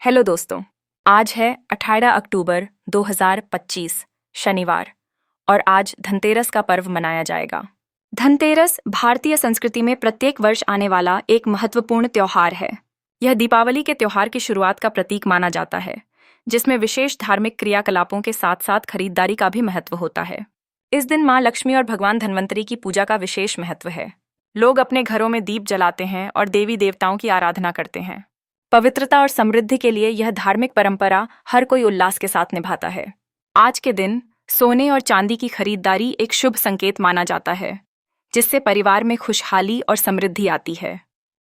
Hello दोस्तों, आज है 18 अक्टूबर 2025 शनिवार और आज धनतेरस का पर्व मनाया जाएगा। धनतेरस भारतीय संस्कृति में प्रत्येक वर्ष आने वाला एक महत्वपूर्ण त्योहार है। यह दीपावली के त्योहार की शुरुआत का प्रतीक माना जाता है, जिसमें विशेष धार्मिक क्रियाकलापों के साथ साथ खरीदारी का भी महत्व होता है। इस दिन माँ लक्ष्मी और भगवान धन्वंतरी की पूजा का विशेष महत्व है। लोग अपने घरों में दीप जलाते हैं और देवी देवताओं की आराधना करते हैं। पवित्रता और समृद्धि के लिए यह धार्मिक परंपरा हर कोई उल्लास के साथ निभाता है। आज के दिन सोने और चांदी की खरीदारी एक शुभ संकेत माना जाता है, जिससे परिवार में खुशहाली और समृद्धि आती है।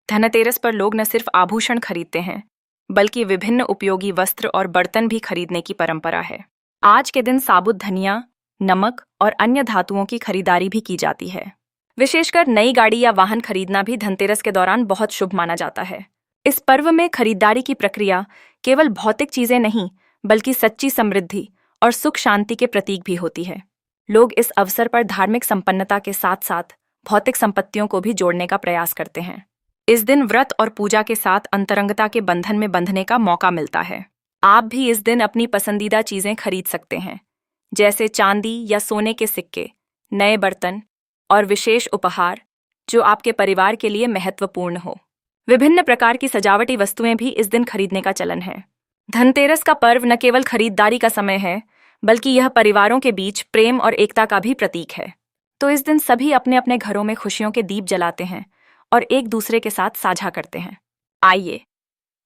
धनतेरस पर लोग न सिर्फ आभूषण खरीदते हैं, बल्कि विभिन्न उपयोगी वस्त्र और बर्तन भी खरीदने की परंपरा है। आज के दिन साबुत धनिया, नमक और अन्य धातुओं की खरीदारी भी की जाती है। विशेषकर नई गाड़ी या वाहन खरीदना भी धनतेरस के दौरान बहुत शुभ माना जाता है। इस पर्व में खरीदारी की प्रक्रिया केवल भौतिक चीजें नहीं, बल्कि सच्ची समृद्धि और सुख शांति के प्रतीक भी होती है। लोग इस अवसर पर धार्मिक संपन्नता के साथ साथ भौतिक संपत्तियों को भी जोड़ने का प्रयास करते हैं। इस दिन व्रत और पूजा के साथ अंतरंगता के बंधन में बंधने का मौका मिलता है। आप भी इस दिन अपनी पसंदीदा चीजें खरीद सकते हैं, जैसे चांदी या सोने के सिक्के, नए बर्तन और विशेष उपहार जो आपके परिवार के लिए महत्वपूर्ण हो। विभिन्न प्रकार की सजावटी वस्तुएं भी इस दिन खरीदने का चलन है। धनतेरस का पर्व न केवल खरीदारी का समय है, बल्कि यह परिवारों के बीच प्रेम और एकता का भी प्रतीक है। तो इस दिन सभी अपने अपने घरों में खुशियों के दीप जलाते हैं और एक दूसरे के साथ साझा करते हैं। आइए,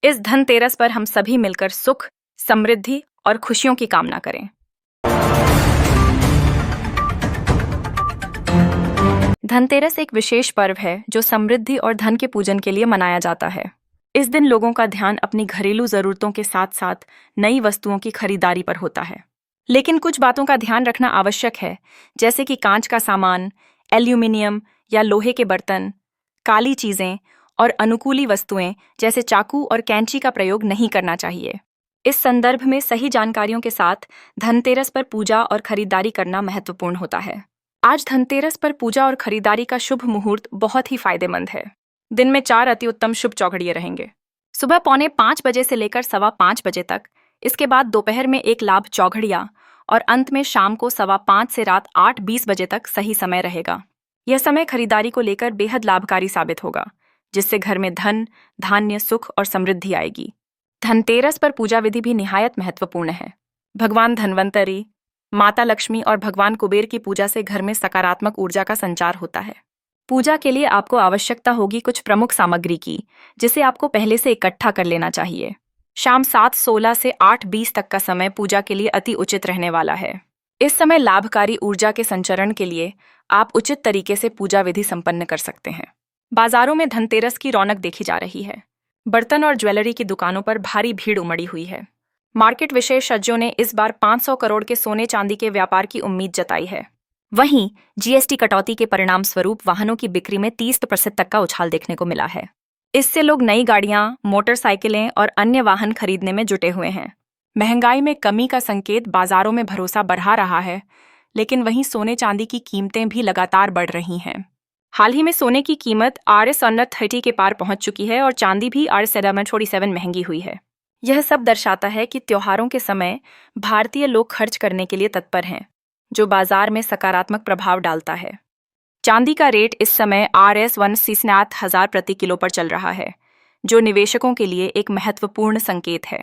इस धनतेरस पर हम सभी मिलकर सुख, समृद्धि और खुशियों की कामना करें। धनतेरस एक विशेष पर्व है जो समृद्धि और धन के पूजन के लिए मनाया जाता है। इस दिन लोगों का ध्यान अपनी घरेलू जरूरतों के साथ साथ नई वस्तुओं की खरीदारी पर होता है। लेकिन कुछ बातों का ध्यान रखना आवश्यक है, जैसे कि कांच का सामान, एल्यूमिनियम या लोहे के बर्तन, काली चीजें और अनुकूली वस्तुएं जैसे चाकू और कैंची का प्रयोग नहीं करना चाहिए। इस संदर्भ में सही जानकारियों के साथ धनतेरस पर पूजा और खरीदारी करना महत्वपूर्ण होता है। आज धनतेरस पर पूजा और खरीदारी का शुभ मुहूर्त बहुत ही फायदेमंद है। दिन में 4 अति उत्तम शुभ चौघड़िए रहेंगे। सुबह 4:45 बजे से लेकर 5:15 बजे तक, इसके बाद दोपहर में 1 लाभ चौघड़िया और अंत में शाम को 5:15 से रात 8:20 बजे तक सही समय रहेगा। यह समय खरीदारी को लेकर बेहद लाभकारी साबित होगा, जिससे घर में धन, धान्य, सुख और समृद्धि आएगी। धनतेरस पर पूजा विधि भी निहायत महत्वपूर्ण है। भगवान धन्वंतरी, माता लक्ष्मी और भगवान कुबेर की पूजा से घर में सकारात्मक ऊर्जा का संचार होता है। पूजा के लिए आपको आवश्यकता होगी कुछ प्रमुख सामग्री की, जिसे आपको पहले से इकट्ठा कर लेना चाहिए। शाम 7:16 से 8:20 तक का समय पूजा के लिए अति उचित रहने वाला है। इस समय लाभकारी ऊर्जा के संचरण के लिए आप उचित तरीके से पूजा विधि संपन्न कर सकते हैं। बाजारों में धनतेरस की रौनक देखी जा रही है। बर्तन और ज्वेलरी की दुकानों पर भारी भीड़ उमड़ी हुई है। मार्केट विशेषज्ञों ने इस बार 500 करोड़ के सोने चांदी के व्यापार की उम्मीद जताई है। वहीं जीएसटी कटौती के परिणाम स्वरूप वाहनों की बिक्री में 30% तक का उछाल देखने को मिला है। इससे लोग नई गाड़ियां, मोटरसाइकिलें और अन्य वाहन खरीदने में जुटे हुए हैं। महंगाई में कमी का संकेत बाजारों में भरोसा बढ़ा रहा है, लेकिन वहीं सोने चांदी की कीमतें भी लगातार बढ़ रही हैं। हाल ही में सोने की कीमत Rs130 के पार पहुंच चुकी है और चांदी भी Rs747 महंगी हुई है। यह सब दर्शाता है कि त्योहारों के समय भारतीय लोग खर्च करने के लिए तत्पर हैं, जो बाजार में सकारात्मक प्रभाव डालता है। चांदी का रेट इस समय Rs160,000 प्रति किलो पर चल रहा है, जो निवेशकों के लिए एक महत्वपूर्ण संकेत है।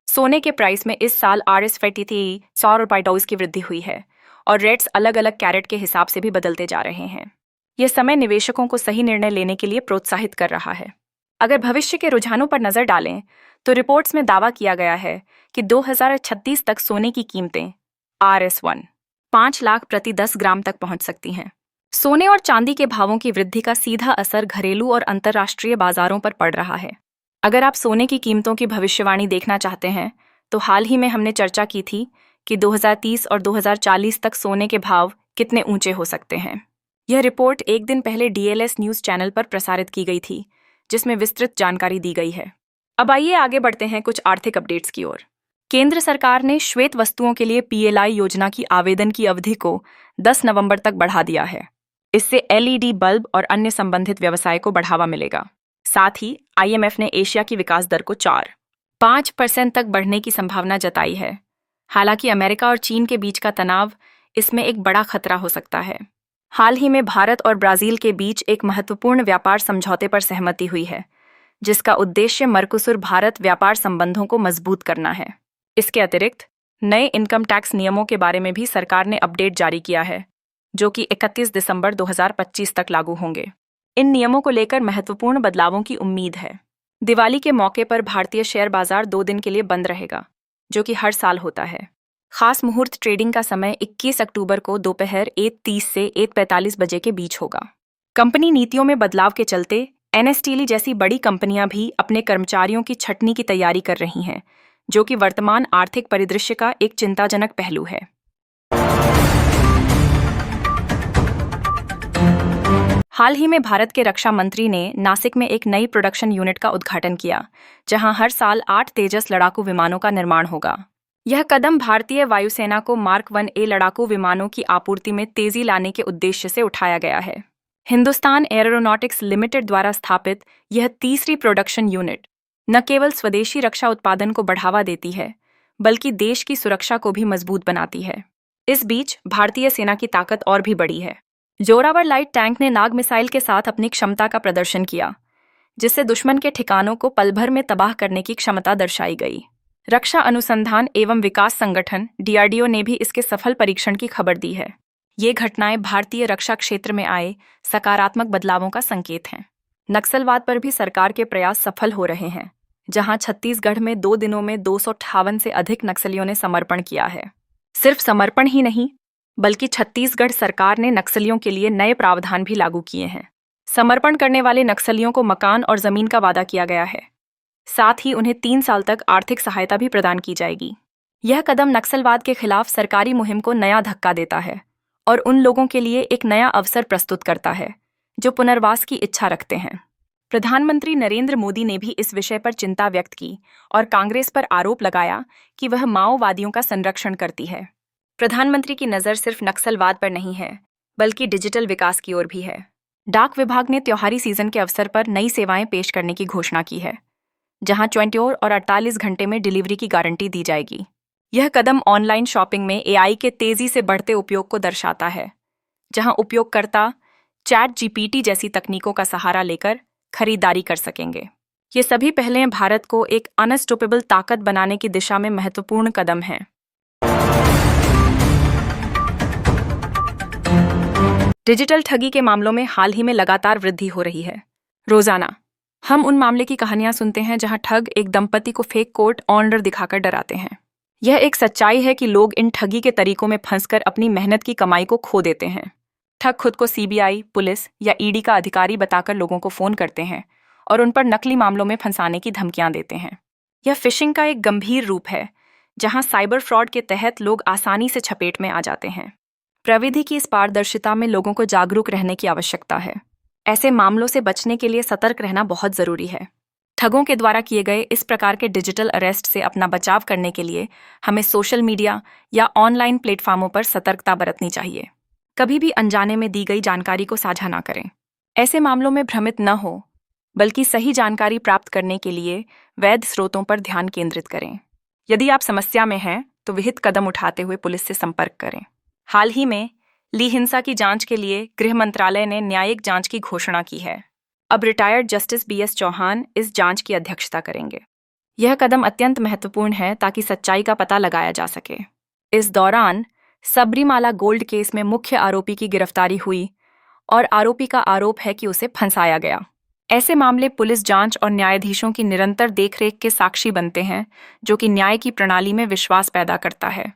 सोने के प्राइस में इस साल Rs43 ₹100 की वृद्धि हुई है और रेट्स अलग अलग कैरेट के हिसाब से भी बदलते जा रहे हैं। यह समय निवेशकों को सही निर्णय लेने के लिए प्रोत्साहित कर रहा है। अगर भविष्य के रुझानों पर नजर डालें तो रिपोर्ट्स में दावा किया गया है कि 2036 तक सोने की कीमतें Rs1 5 लाख प्रति 10 ग्राम तक पहुंच सकती हैं। सोने और चांदी के भावों की वृद्धि का सीधा असर घरेलू और अंतर्राष्ट्रीय बाजारों पर पड़ रहा है। अगर आप सोने की कीमतों की भविष्यवाणी देखना चाहते हैं, तो हाल ही में हमने चर्चा की थी कि 2030 और 2040 तक सोने के भाव कितने ऊंचे हो सकते हैं। यह रिपोर्ट एक दिन पहले DLS न्यूज चैनल पर प्रसारित की गई थी, जिसमें विस्तृत जानकारी दी गई है। अब आइए आगे बढ़ते हैं कुछ आर्थिक अपडेट्स की ओर। केंद्र सरकार ने श्वेत वस्तुओं के लिए PLI योजना की आवेदन की अवधि को 10 नवंबर तक बढ़ा दिया है। इससे LED बल्ब और अन्य संबंधित व्यवसाय को बढ़ावा मिलेगा। साथ ही IMF ने एशिया की विकास दर को 4 5% तक बढ़ने की संभावना जताई है। हालांकि अमेरिका और चीन के बीच का तनाव इसमें एक बड़ा खतरा हो सकता है। हाल ही में भारत और ब्राजील के बीच एक महत्वपूर्ण व्यापार समझौते पर सहमति हुई है, जिसका उद्देश्य मर्कोसुर भारत व्यापार संबंधों को मजबूत करना है। इसके अतिरिक्त नए इनकम टैक्स नियमों के बारे में भी सरकार ने अपडेट जारी किया है, जो कि 31 दिसंबर 2025 तक लागू होंगे। इन नियमों को लेकर महत्वपूर्ण बदलावों की उम्मीद है। दिवाली के मौके पर भारतीय शेयर बाजार 2 दिन के लिए बंद रहेगा, जो कि हर साल होता है। खास मुहूर्त ट्रेडिंग का समय 21 अक्टूबर को दोपहर 1:30 से 1:45 बजे के बीच होगा। कंपनी नीतियों में बदलाव के चलते एनएसटीएल जैसी बड़ी कंपनियां भी अपने कर्मचारियों की छंटनी की तैयारी कर रही हैं, जो कि वर्तमान आर्थिक परिदृश्य का एक चिंताजनक पहलू है। हाल ही में भारत के रक्षा मंत्री ने नासिक में एक नई प्रोडक्शन यूनिट का उद्घाटन किया, जहां हर साल 8 तेजस लड़ाकू विमानों का निर्माण होगा। यह कदम भारतीय वायुसेना को मार्क 1A लड़ाकू विमानों की आपूर्ति में तेजी लाने के उद्देश्य से उठाया गया है। हिंदुस्तान एरोनॉटिक्स लिमिटेड द्वारा स्थापित यह तीसरी प्रोडक्शन यूनिट न केवल स्वदेशी रक्षा उत्पादन को बढ़ावा देती है, बल्कि देश की सुरक्षा को भी मजबूत बनाती है। इस बीच भारतीय सेना की ताकत और भी बढ़ी है। जोरावर लाइट टैंक ने नाग मिसाइल के साथ अपनी क्षमता का प्रदर्शन किया, जिससे दुश्मन के ठिकानों को पल भर में तबाह करने की क्षमता दर्शाई गई। रक्षा अनुसंधान एवं विकास संगठन DRDO ने भी इसके सफल परीक्षण की खबर दी है। ये घटनाएं भारतीय रक्षा क्षेत्र में आए सकारात्मक बदलावों का संकेत हैं। नक्सलवाद पर भी सरकार के प्रयास सफल हो रहे हैं, जहां छत्तीसगढ़ में 2 दिनों में 258 से अधिक नक्सलियों ने समर्पण किया है। सिर्फ समर्पण ही नहीं, बल्कि छत्तीसगढ़ सरकार ने नक्सलियों के लिए नए प्रावधान भी लागू किए हैं। समर्पण करने वाले नक्सलियों को मकान और जमीन का वादा किया गया है। साथ ही उन्हें 3 साल तक आर्थिक सहायता भी प्रदान की जाएगी। यह कदम नक्सलवाद के खिलाफ सरकारी मुहिम को नया धक्का देता है और उन लोगों के लिए एक नया अवसर प्रस्तुत करता है जो पुनर्वास की इच्छा रखते हैं। प्रधानमंत्री नरेंद्र मोदी ने भी इस विषय पर चिंता व्यक्त की और कांग्रेस पर आरोप लगाया कि वह माओवादियों का संरक्षण करती है। प्रधानमंत्री की नज़र सिर्फ नक्सलवाद पर नहीं है, बल्कि डिजिटल विकास की ओर भी है। डाक विभाग ने त्योहारी सीजन के अवसर पर नई सेवाएं पेश करने की घोषणा की है, जहां 24 और 48 घंटे में डिलीवरी की गारंटी दी जाएगी। यह कदम ऑनलाइन शॉपिंग में AI के तेजी से बढ़ते उपयोग को दर्शाता है, जहां उपयोगकर्ता ChatGPT जैसी तकनीकों का सहारा लेकर खरीदारी कर सकेंगे। ये सभी पहलें भारत को एक अनस्टॉपेबल ताकत बनाने की दिशा में महत्वपूर्ण कदम हैं। डिजिटल ठगी के मामलों में हाल ही में लगातार वृद्धि हो रही है। रोजाना हम उन मामले की कहानियां सुनते हैं जहां ठग एक दंपति को फेक कोर्ट ऑर्डर दिखाकर डराते हैं। यह एक सच्चाई है कि लोग इन ठगी के तरीकों में फंसकर अपनी मेहनत की कमाई को खो देते हैं। ठग खुद को CBI, पुलिस या ED का अधिकारी बताकर लोगों को फोन करते हैं और उन पर नकली मामलों में फंसाने की धमकियां देते हैं। यह फिशिंग का एक गंभीर रूप है, जहां साइबर फ्रॉड के तहत लोग आसानी से चपेट में आ जाते हैं। प्रविधि की इस पारदर्शिता में लोगों को जागरूक रहने की आवश्यकता है। ऐसे मामलों से बचने के लिए सतर्क रहना बहुत जरूरी है। ठगों के द्वारा किए गए इस प्रकार के डिजिटल अरेस्ट से अपना बचाव करने के लिए हमें सोशल मीडिया या ऑनलाइन प्लेटफॉर्मों पर सतर्कता बरतनी चाहिए। कभी भी अनजाने में दी गई जानकारी को साझा ना करें। ऐसे मामलों में भ्रमित न हो, बल्कि सही जानकारी प्राप्त करने के लिए वैध स्रोतों पर ध्यान केंद्रित करें। यदि आप समस्या में हैं, तो विहित कदम उठाते हुए पुलिस से संपर्क करें। हाल ही में ली हिंसा की जांच के लिए गृह मंत्रालय ने न्यायिक जांच की घोषणा की है। अब रिटायर्ड जस्टिस BS चौहान इस जांच की अध्यक्षता करेंगे। यह कदम अत्यंत महत्वपूर्ण है ताकि सच्चाई का पता लगाया जा सके। इस दौरान सबरीमाला गोल्ड केस में मुख्य आरोपी की गिरफ्तारी हुई और आरोपी का आरोप है कि उसे फंसाया गया। ऐसे मामले पुलिस जांच और न्यायाधीशों की निरंतर देखरेख के साक्षी बनते हैं, जो कि न्याय की प्रणाली में विश्वास पैदा करता है।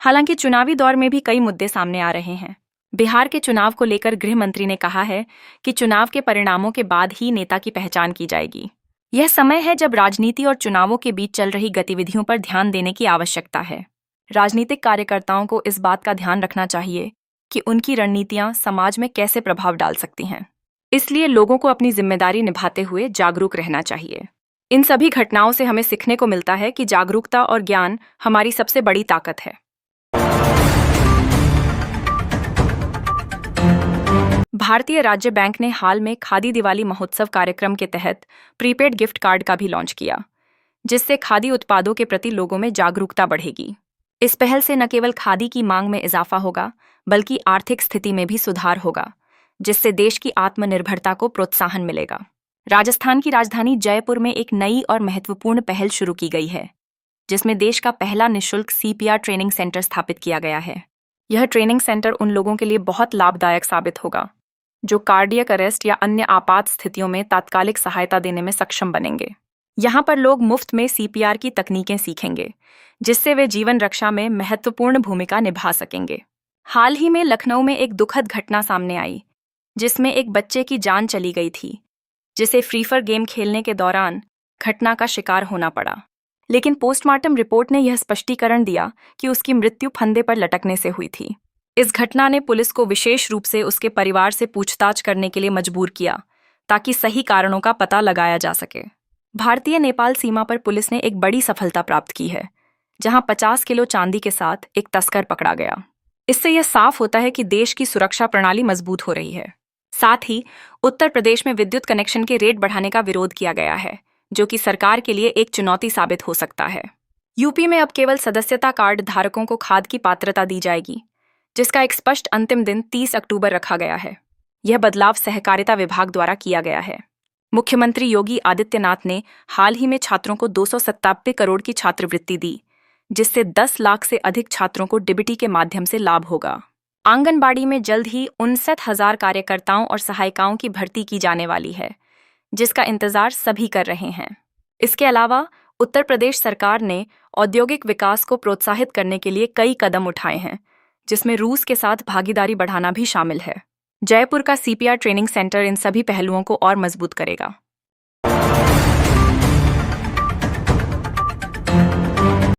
हालांकि चुनावी दौर में भी कई मुद्दे सामने आ रहे हैं। बिहार के चुनाव को लेकर गृह मंत्री ने कहा है कि चुनाव के परिणामों के बाद ही नेता की पहचान की जाएगी। यह समय है जब राजनीति और चुनावों के बीच चल रही गतिविधियों पर ध्यान देने की आवश्यकता है। राजनीतिक कार्यकर्ताओं को इस बात का ध्यान रखना चाहिए कि उनकी रणनीतियां समाज में कैसे प्रभाव डाल सकती हैं। इसलिए लोगों को अपनी जिम्मेदारी निभाते हुए जागरूक रहना चाहिए। इन सभी घटनाओं से हमें सीखने को मिलता है कि जागरूकता और ज्ञान हमारी सबसे बड़ी ताकत है। भारतीय राज्य बैंक ने हाल में खादी दिवाली महोत्सव कार्यक्रम के तहत प्रीपेड गिफ्ट कार्ड का भी लॉन्च किया, जिससे खादी उत्पादों के प्रति लोगों में जागरूकता बढ़ेगी। इस पहल से न केवल खादी की मांग में इजाफा होगा, बल्कि आर्थिक स्थिति में भी सुधार होगा, जिससे देश की आत्मनिर्भरता को प्रोत्साहन मिलेगा। राजस्थान की राजधानी जयपुर में एक नई और महत्वपूर्ण पहल शुरू की गई है, जिसमें देश का पहला निःशुल्क सीपीआर ट्रेनिंग सेंटर स्थापित किया गया है। यह ट्रेनिंग सेंटर उन लोगों के लिए बहुत लाभदायक साबित होगा जो कार्डियक अरेस्ट या अन्य आपात स्थितियों में तात्कालिक सहायता देने में सक्षम बनेंगे। यहाँ पर लोग मुफ्त में सीपीआर की तकनीकें सीखेंगे, जिससे वे जीवन रक्षा में महत्वपूर्ण भूमिका निभा सकेंगे। हाल ही में लखनऊ में एक दुखद घटना सामने आई, जिसमें एक बच्चे की जान चली गई थी, जिसे फ्री फायर गेम खेलने के दौरान घटना का शिकार होना पड़ा। लेकिन पोस्टमार्टम रिपोर्ट ने यह स्पष्टीकरण दिया कि उसकी मृत्यु फंदे पर लटकने से हुई थी। इस घटना ने पुलिस को विशेष रूप से उसके परिवार से पूछताछ करने के लिए मजबूर किया, ताकि सही कारणों का पता लगाया जा सके। भारतीय नेपाल सीमा पर पुलिस ने एक बड़ी सफलता प्राप्त की है, जहां 50 किलो चांदी के साथ एक तस्कर पकड़ा गया। इससे यह साफ होता है कि देश की सुरक्षा प्रणाली मजबूत हो रही है। साथ ही उत्तर प्रदेश में विद्युत कनेक्शन के रेट बढ़ाने का विरोध किया गया है, जो कि सरकार के लिए एक चुनौती साबित हो सकता है। यूपी में अब केवल सदस्यता कार्ड धारकों को खाद की पात्रता दी जाएगी, जिसका एक स्पष्ट अंतिम दिन 30 अक्टूबर रखा गया है। यह बदलाव सहकारिता विभाग द्वारा किया गया है। मुख्यमंत्री योगी आदित्यनाथ ने हाल ही में छात्रों को 297 करोड़ की छात्रवृत्ति दी, जिससे 10 लाख से अधिक छात्रों को डीबीटी के माध्यम से लाभ होगा। आंगनबाड़ी में जल्द ही 59,000 कार्यकर्ताओं और सहायिकाओं की भर्ती की जाने वाली है, जिसका इंतजार सभी कर रहे हैं। इसके अलावा उत्तर प्रदेश सरकार ने औद्योगिक विकास को प्रोत्साहित करने के लिए कई कदम उठाए हैं, जिसमें रूस के साथ भागीदारी बढ़ाना भी शामिल है। जयपुर का सीपीआर ट्रेनिंग सेंटर इन सभी पहलुओं को और मजबूत करेगा।